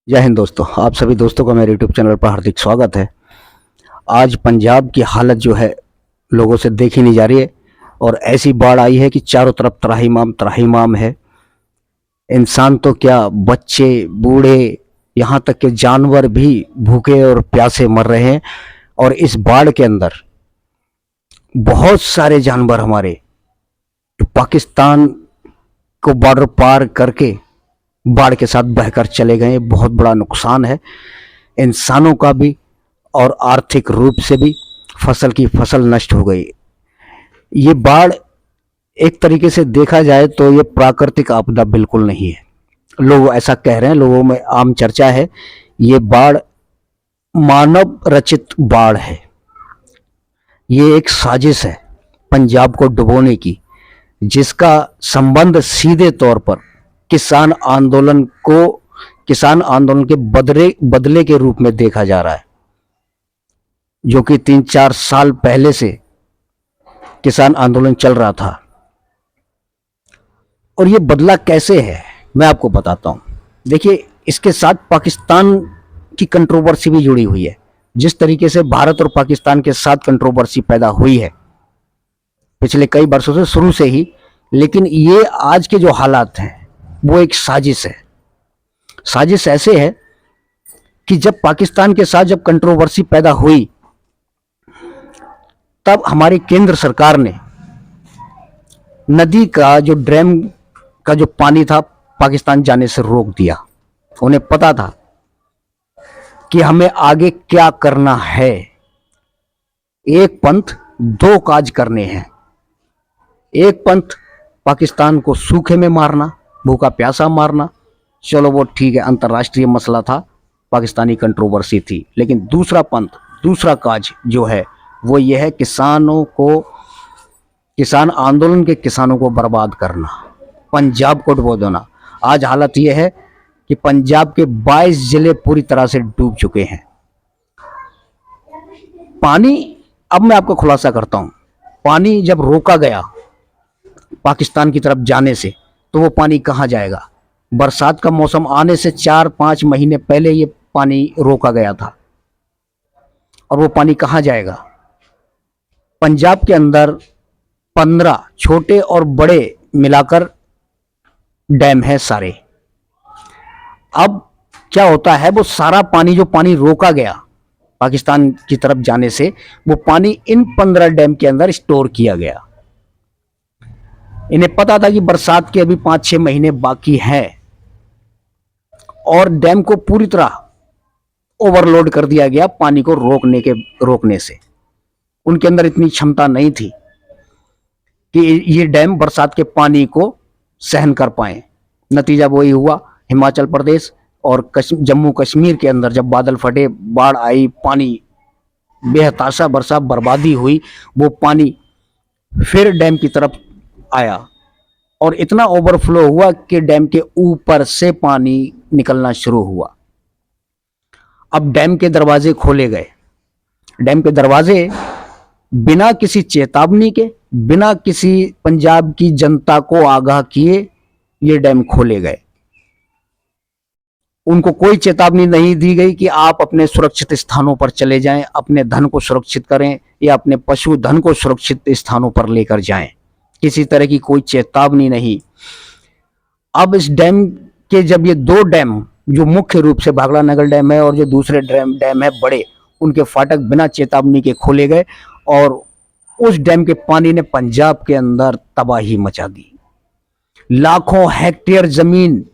जय हिंद दोस्तों। आप सभी दोस्तों का मेरे यूट्यूब चैनल पर हार्दिक स्वागत है। आज पंजाब की हालत जो है लोगों से देखी नहीं जा रही है और ऐसी बाढ़ आई है कि चारों तरफ त्राहिमाम त्राहिमाम है। इंसान तो क्या, बच्चे, बूढ़े, यहाँ तक कि जानवर भी भूखे और प्यासे मर रहे हैं। और इस बाढ़ के अंदर बहुत सारे जानवर हमारे जो पाकिस्तान को बॉर्डर पार करके बाढ़ के साथ बहकर चले गए। बहुत बड़ा नुकसान है इंसानों का भी और आर्थिक रूप से भी। फसल की फसल नष्ट हो गई। ये बाढ़ एक तरीके से देखा जाए तो ये प्राकृतिक आपदा बिल्कुल नहीं है। लोग ऐसा कह रहे हैं, लोगों में आम चर्चा है ये बाढ़ मानव रचित बाढ़ है। ये एक साजिश है पंजाब को डुबोने की, जिसका संबंध सीधे तौर पर किसान आंदोलन के बदले के रूप में देखा जा रहा है, जो कि 3-4 साल पहले से किसान आंदोलन चल रहा था। और ये बदला कैसे है मैं आपको बताता हूं। देखिए, इसके साथ पाकिस्तान की कंट्रोवर्सी भी जुड़ी हुई है। जिस तरीके से भारत और पाकिस्तान के साथ कंट्रोवर्सी पैदा हुई है पिछले कई वर्षों से, शुरू से ही, लेकिन ये आज के जो हालात हैं वो एक साजिश है। साजिश ऐसे है कि जब पाकिस्तान के साथ जब कंट्रोवर्सी पैदा हुई, तब हमारी केंद्र सरकार ने नदी का जो डैम का जो पानी था पाकिस्तान जाने से रोक दिया। उन्हें पता था कि हमें आगे क्या करना है। एक पंथ दो काज करने हैं। एक पंथ पाकिस्तान को सूखे में मारना, भूखा प्यासा मारना, चलो वो ठीक है, अंतर्राष्ट्रीय मसला था, पाकिस्तानी कंट्रोवर्सी थी। लेकिन दूसरा पंथ, दूसरा काज जो है वो ये है किसान आंदोलन के किसानों को बर्बाद करना, पंजाब को डुबो देना। आज हालत ये है कि पंजाब के 22 जिले पूरी तरह से डूब चुके हैं। पानी, अब मैं आपको खुलासा करता हूं, पानी जब रोका गया पाकिस्तान की तरफ जाने से, तो वो पानी कहां जाएगा? बरसात का मौसम आने से 4-5 महीने पहले ये पानी रोका गया था, और वो पानी कहां जाएगा? पंजाब के अंदर 15 छोटे और बड़े मिलाकर डैम है सारे। अब क्या होता है, वो सारा पानी, जो पानी रोका गया पाकिस्तान की तरफ जाने से, वो पानी इन 15 डैम के अंदर स्टोर किया गया। इन्हें पता था कि बरसात के अभी 5-6 महीने बाकी हैं, और डैम को पूरी तरह ओवरलोड कर दिया गया पानी को रोकने से। उनके अंदर इतनी क्षमता नहीं थी कि ये डैम बरसात के पानी को सहन कर पाए। नतीजा वही हुआ, हिमाचल प्रदेश और जम्मू कश्मीर के अंदर जब बादल फटे, बाढ़ आई, पानी बेहताशा बरसा, बर्बादी हुई, वो पानी फिर डैम की तरफ आया और इतना ओवरफ्लो हुआ कि डैम के ऊपर से पानी निकलना शुरू हुआ। अब डैम के दरवाजे खोले गए। डैम के दरवाजे बिना किसी चेतावनी के, बिना किसी पंजाब की जनता को आगाह किए ये डैम खोले गए। उनको कोई चेतावनी नहीं दी गई कि आप अपने सुरक्षित स्थानों पर चले जाएं, अपने धन को सुरक्षित करें या अपने पशुधन को सुरक्षित स्थानों पर लेकर जाएं। किसी तरह की कोई चेतावनी नहीं। अब इस डैम के, जब ये 2 डैम जो मुख्य रूप से भाखड़ा नगर डैम है और जो दूसरे डैम है बड़े, उनके फाटक बिना चेतावनी के खोले गए, और उस डैम के पानी ने पंजाब के अंदर तबाही मचा दी। लाखों हेक्टेयर जमीन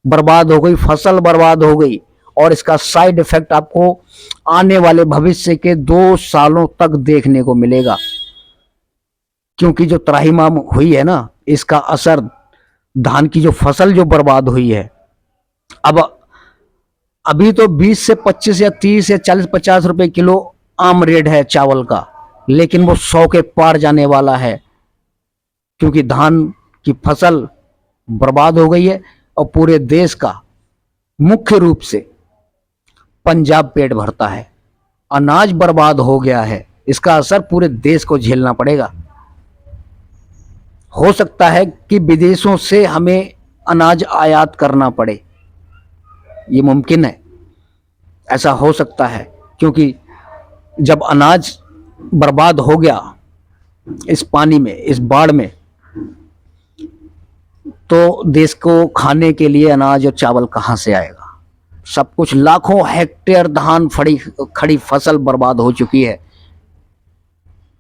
बर्बाद हो गई, फसल बर्बाद हो गई, और इसका साइड इफेक्ट आपको आने वाले भविष्य के 2 सालों तक देखने को मिलेगा। क्योंकि जो त्राहिमाम हुई है ना, इसका असर धान की जो फसल जो बर्बाद हुई है, अब अभी तो 20 से 25 या 30 या 40-50 रुपए किलो आम रेट है चावल का, लेकिन वो 100 के पार जाने वाला है, क्योंकि धान की फसल बर्बाद हो गई है और पूरे देश का मुख्य रूप से पंजाब पेट भरता है। अनाज बर्बाद हो गया है, इसका असर पूरे देश को झेलना पड़ेगा। हो सकता है कि विदेशों से हमें अनाज आयात करना पड़े, ये मुमकिन है, ऐसा हो सकता है, क्योंकि जब अनाज बर्बाद हो गया इस पानी में, इस बाढ़ में, तो देश को खाने के लिए अनाज और चावल कहां से आएगा? सब कुछ, लाखों हेक्टेयर धान खड़ी फसल बर्बाद हो चुकी है।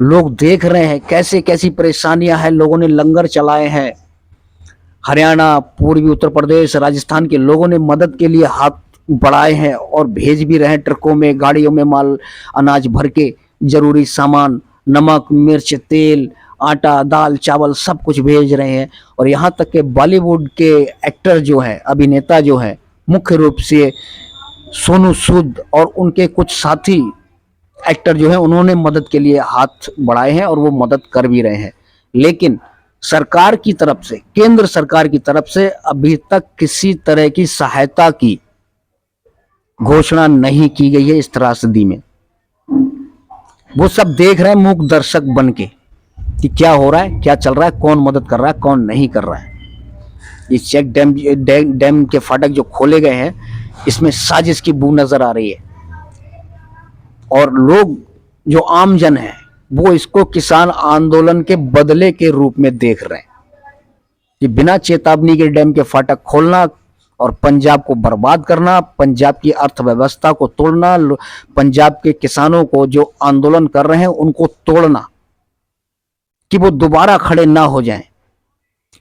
लोग देख रहे हैं कैसे कैसी परेशानियां हैं, लोगों ने लंगर चलाए हैं। हरियाणा, पूर्वी उत्तर प्रदेश, राजस्थान के लोगों ने मदद के लिए हाथ बढ़ाए हैं और भेज भी रहे हैं, ट्रकों में, गाड़ियों में माल अनाज भर के, जरूरी सामान, नमक, मिर्च, तेल, आटा, दाल, चावल, सब कुछ भेज रहे हैं। और यहाँ तक के बॉलीवुड के एक्टर जो हैं, अभिनेता जो हैं, मुख्य रूप से सोनू सूद और उनके कुछ साथी एक्टर जो हैं, उन्होंने मदद के लिए हाथ बढ़ाए हैं और वो मदद कर भी रहे हैं। लेकिन सरकार की तरफ से, केंद्र सरकार की तरफ से अभी तक किसी तरह की सहायता की घोषणा नहीं की गई है। इस त्रासदी में वो सब देख रहे हैं मूक दर्शक बन के कि क्या हो रहा है, क्या चल रहा है, कौन मदद कर रहा है, कौन नहीं कर रहा है। ये चेक डैम के फाटक जो खोले गए हैं, इसमें साजिश की बू नजर आ रही है। और लोग जो आम जन है वो इसको किसान आंदोलन के बदले के रूप में देख रहे हैं कि बिना चेतावनी के डैम के फाटक खोलना और पंजाब को बर्बाद करना, पंजाब की अर्थव्यवस्था को तोड़ना, पंजाब के किसानों को जो आंदोलन कर रहे हैं उनको तोड़ना, कि वो दोबारा खड़े ना हो जाएं।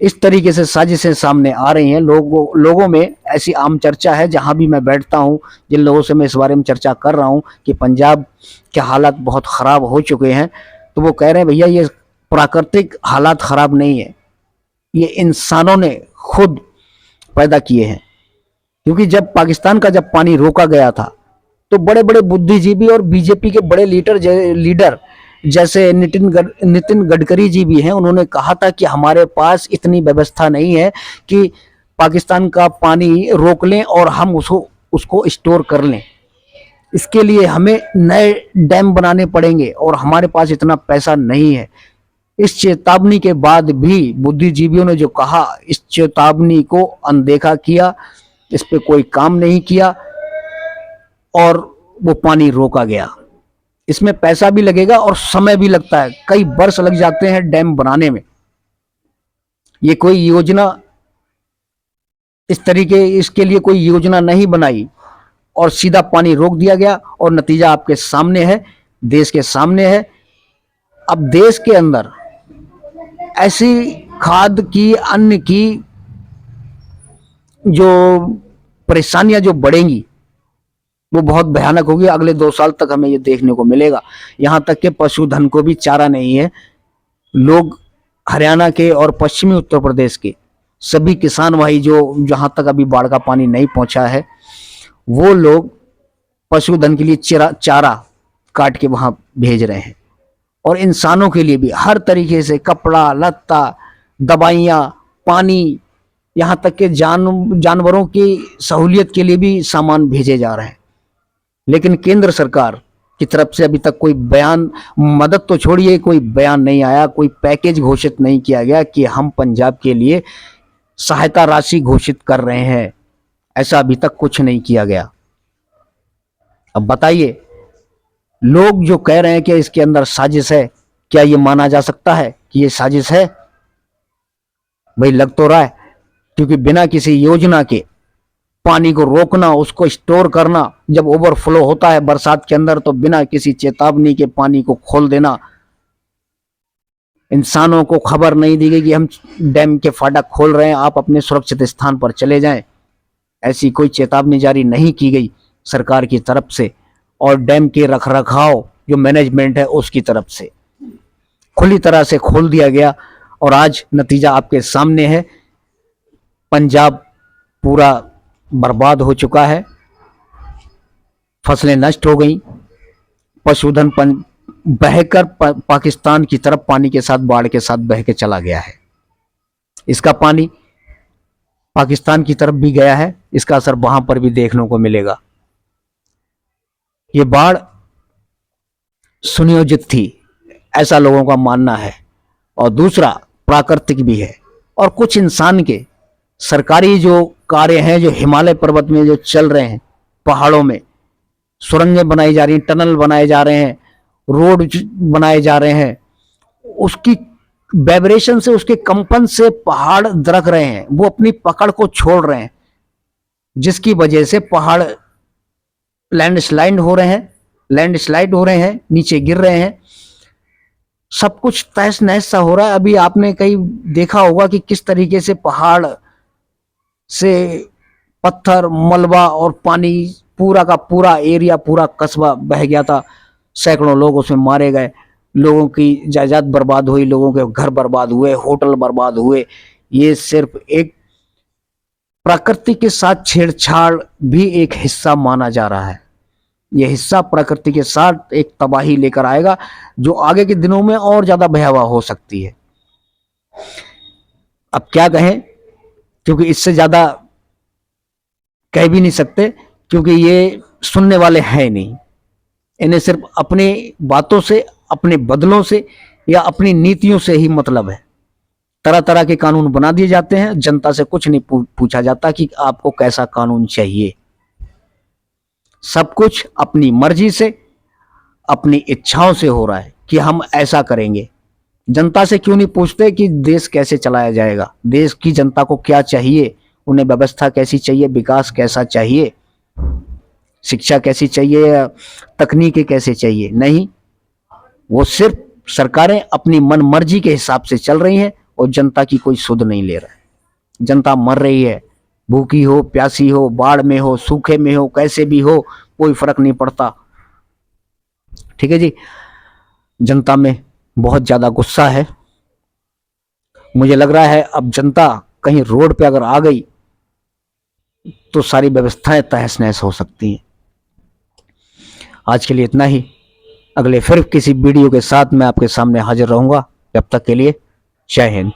इस तरीके से साजिशें सामने आ रही हैं। लोगों में ऐसी आम चर्चा है, जहां भी मैं बैठता हूं, जिन लोगों से मैं इस बारे में चर्चा कर रहा हूं कि पंजाब के हालात बहुत ख़राब हो चुके हैं, तो वो कह रहे हैं भैया ये प्राकृतिक हालात ख़राब नहीं है, ये इंसानों ने खुद पैदा किए हैं। क्योंकि जब पाकिस्तान का जब पानी रोका गया था, तो बड़े बड़े बुद्धिजीवी और बीजेपी के बड़े लीडर जैसे नितिन गडकरी जी भी हैं, उन्होंने कहा था कि हमारे पास इतनी व्यवस्था नहीं है कि पाकिस्तान का पानी रोक लें और हम उसको स्टोर कर लें। इसके लिए हमें नए डैम बनाने पड़ेंगे और हमारे पास इतना पैसा नहीं है। इस चेतावनी के बाद भी बुद्धिजीवियों ने जो कहा, इस चेतावनी को अनदेखा किया, इस पे कोई काम नहीं किया और वो पानी रोका गया। इसमें पैसा भी लगेगा और समय भी लगता है, कई वर्ष लग जाते हैं डैम बनाने में। ये कोई योजना इसके लिए कोई योजना नहीं बनाई और सीधा पानी रोक दिया गया और नतीजा आपके सामने है, देश के सामने है। अब देश के अंदर ऐसी खाद की, अन्न की जो परेशानियां जो बढ़ेंगी वो बहुत भयानक होगी। अगले 2 साल तक हमें ये देखने को मिलेगा। यहां तक कि पशुधन को भी चारा नहीं है। लोग हरियाणा के और पश्चिमी उत्तर प्रदेश के सभी किसान भाई जो जहां तक अभी बाढ़ का पानी नहीं पहुंचा है, वो लोग पशुधन के लिए चारा काट के वहां भेज रहे हैं। और इंसानों के लिए भी हर तरीके से कपड़ा लत्ता, दवाइयाँ, पानी, यहाँ तक कि जानवरों की सहूलियत के लिए भी सामान भेजे जा रहे हैं। लेकिन केंद्र सरकार की तरफ से अभी तक कोई बयान, मदद तो छोड़िए, कोई बयान नहीं आया, कोई पैकेज घोषित नहीं किया गया कि हम पंजाब के लिए सहायता राशि घोषित कर रहे हैं। ऐसा अभी तक कुछ नहीं किया गया। अब बताइए, लोग जो कह रहे हैं कि इसके अंदर साजिश है, क्या ये माना जा सकता है कि ये साजिश है? भाई लग तो रहा है, क्योंकि बिना किसी योजना के पानी को रोकना, उसको स्टोर करना, जब ओवरफ्लो होता है बरसात के अंदर तो बिना किसी चेतावनी के पानी को खोल देना, इंसानों को खबर नहीं दी गई कि हम डैम के फाटक खोल रहे हैं, आप अपने सुरक्षित स्थान पर चले जाएं। ऐसी कोई चेतावनी जारी नहीं की गई सरकार की तरफ से, और डैम के रखरखाव जो मैनेजमेंट है उसकी तरफ से खुली तरह से खोल दिया गया। और आज नतीजा आपके सामने है, पंजाब पूरा बर्बाद हो चुका है, फसलें नष्ट हो गई, पशुधन बहकर पाकिस्तान की तरफ पानी के साथ, बाढ़ के साथ बह के चला गया है। इसका पानी पाकिस्तान की तरफ भी गया है, इसका असर वहां पर भी देखने को मिलेगा। ये बाढ़ सुनियोजित थी, ऐसा लोगों का मानना है, और दूसरा प्राकृतिक भी है, और कुछ इंसान के सरकारी जो कार्य हैं, जो हिमालय पर्वत में जो चल रहे हैं, पहाड़ों में सुरंगें बनाई जा रही हैं, टनल बनाए जा रहे हैं, रोड बनाए जा रहे हैं, उसकी वाइब्रेशन से, उसके कंपन से पहाड़ दरक रहे हैं, वो अपनी पकड़ को छोड़ रहे हैं, जिसकी वजह से पहाड़ लैंडस्लाइड हो रहे हैं, नीचे गिर रहे हैं, सब कुछ तहस नहस सा हो रहा है। अभी आपने कहीं देखा होगा कि किस तरीके से पहाड़ से पत्थर, मलबा और पानी, पूरा का पूरा एरिया, पूरा कस्बा बह गया था, सैकड़ों लोग उसमें मारे गए, लोगों की जायदाद बर्बाद हुई, लोगों के घर बर्बाद हुए, होटल बर्बाद हुए। ये सिर्फ एक प्रकृति के साथ छेड़छाड़ भी एक हिस्सा माना जा रहा है। यह हिस्सा प्रकृति के साथ एक तबाही लेकर आएगा, जो आगे के दिनों में और ज्यादा भयावह हो सकती है। अब क्या कहें, क्योंकि इससे ज्यादा कह भी नहीं सकते, क्योंकि ये सुनने वाले हैं नहीं। इन्हें सिर्फ अपनी बातों से, अपने बदलों से या अपनी नीतियों से ही मतलब है। तरह तरह के कानून बना दिए जाते हैं, जनता से कुछ नहीं पूछा जाता कि आपको कैसा कानून चाहिए। सब कुछ अपनी मर्जी से, अपनी इच्छाओं से हो रहा है कि हम ऐसा करेंगे। जनता से क्यों नहीं पूछते कि देश कैसे चलाया जाएगा, देश की जनता को क्या चाहिए, उन्हें व्यवस्था कैसी चाहिए, विकास कैसा चाहिए, शिक्षा कैसी चाहिए, तकनीकें कैसे चाहिए। नहीं, वो सिर्फ सरकारें अपनी मन मर्जी के हिसाब से चल रही हैं और जनता की कोई सुध नहीं ले रहा है। जनता मर रही है, भूखी हो, प्यासी हो, बाढ़ में हो, सूखे में हो, कैसे भी हो, कोई फर्क नहीं पड़ता। ठीक है जी, जनता में बहुत ज्यादा गुस्सा है। मुझे लग रहा है अब जनता कहीं रोड पे अगर आ गई तो सारी व्यवस्थाएं तहस नहस हो सकती हैं। आज के लिए इतना ही। अगले फिर किसी वीडियो के साथ मैं आपके सामने हाजिर रहूंगा। जब तक के लिए जय हिंद।